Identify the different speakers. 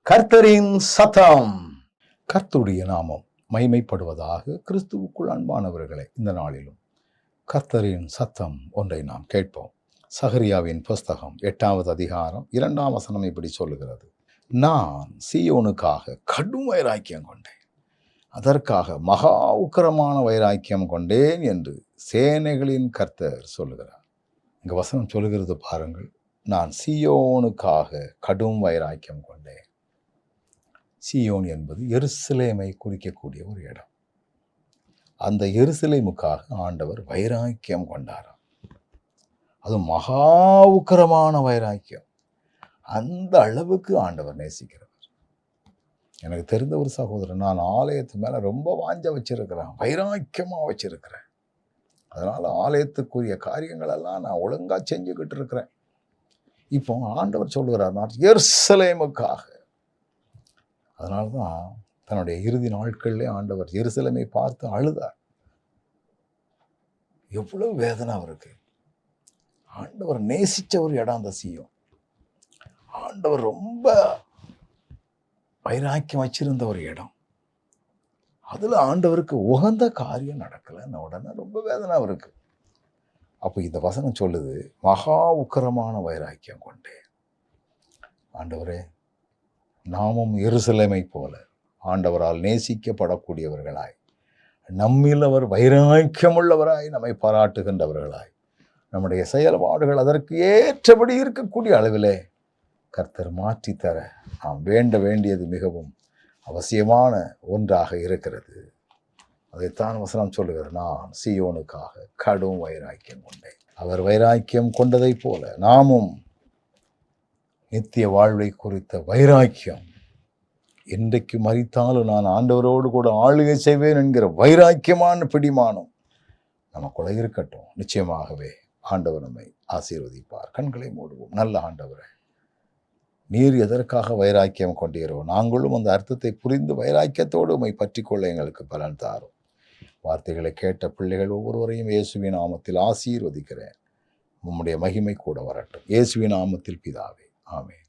Speaker 1: கர்த்தரின் சத்தம். கர்த்தருடைய நாமம் மகிமைப்படுவதாக. கிறிஸ்துவுக்குள் அன்பானவர்களே, இந்த நாளிலும் கர்த்தரின் சத்தம் ஒன்றை நாம் கேட்போம். சகரியாவின் புஸ்தகம் 8வது அதிகாரம் 2ஆம் வசனம் இப்படி சொல்லுகிறது: நான் சீயோனுக்காக கடும் வைராக்கியம் கொண்டேன், அதற்காக மகா உக்கிரமான வைராக்கியம் கொண்டேன் என்று சேனைகளின் கர்த்தர் சொல்லுகிறார். இங்க வசனம் சொல்லுகிறது பாருங்கள், நான் சீயோனுக்காக கடும் வைராக்கியம் கொண்டேன். சீயோன் என்பது எருசலேமை குறிக்கக்கூடிய ஒரு இடம். அந்த எருசலேமுக்காக ஆண்டவர் வைராக்கியம் கொண்டாராம். அது மகா உக்கிரமான வைராக்கியம். அந்த அளவுக்கு ஆண்டவர் நேசிக்கிறவர். எனக்கு தெரிந்த ஒரு சகோதரன், நான் ஆலயத்து மேல ரொம்ப வாஞ்ச வச்சிருக்கிறேன், வைராக்கியமா வச்சிருக்கிறேன். அதனால ஆலயத்துக்குரிய காரியங்கள் எல்லாம் நான் ஒழுங்கா செஞ்சுக்கிட்டு இருக்கிறேன். இப்போ ஆண்டவர் சொல்லுகிறார், நான் எருசலேமுக்காக. அதனால்தான் தன்னுடைய இறுதி நாட்களிலே ஆண்டவர் எருசலேமை பார்த்து அழுதார். எவ்வளவு வேதனை அவருக்கு. ஆண்டவர் நேசிச்ச ஒரு இடம் அந்த சீயோன். ஆண்டவர் ரொம்ப வைராக்கியம் வச்சிருந்த ஒரு இடம். அதுல ஆண்டவருக்கு உகந்த காரியம் நடக்கலன்னு உடனே ரொம்ப வேதனை அவருக்கு. அப்போ இந்த வசனம் சொல்லுது, மகா உக்கிரமான வைராக்கியம் கொண்டேன். ஆண்டவரே, நாமும் எருசலேமை போல ஆண்டவரால் நேசிக்கப்படக்கூடியவர்களாய், நம்மில் அவர் வைராக்கியமுள்ளவராய், நம்மை பாராட்டுகின்றவர்களாய், நம்முடைய செயல்பாடுகள் அதற்கு ஏற்றபடி இருக்கக்கூடிய அளவிலே கர்த்தர் மாற்றித்தர நாம் வேண்டியது மிகவும் அவசியமான ஒன்றாக இருக்கிறது. அதைத்தான் வசனம் சொல்லுகிறது, நான் சீயோனுக்காக கடும் வைராக்கியம் கொண்டேன். அவர் வைராக்கியம் கொண்டதை போல நாமும் நித்திய வாழ்வை குறித்த வைராக்கியம், இன்றைக்கு மரித்தாலும் நான் ஆண்டவரோடு கூட ஆளுகை செய்வேன் என்கிற வைராக்கியமான பிடிமானம் நமக்குள்ள இருக்கட்டும். நிச்சயமாகவே ஆண்டவர் நம்மை ஆசீர்வதிப்பார். கண்களை மூடுவோம். நல்ல ஆண்டவரே, நீர் எதற்காக வைராக்கியம் கொண்டீரோ நாங்களும் அந்த அர்த்தத்தை புரிந்து வைராக்கியத்தோடு உம்மை பற்றி கொள்ள எங்களுக்கு பலன் தாரும். வார்த்தைகளை கேட்ட பிள்ளைகள் ஒவ்வொருவரையும் இயேசுவின் நாமத்தில் ஆசீர்வதிக்கிறேன். உம்முடைய மகிமை கூட வரட்டும். இயேசுவின் நாமத்தில் பிதாவே, ஆமென்.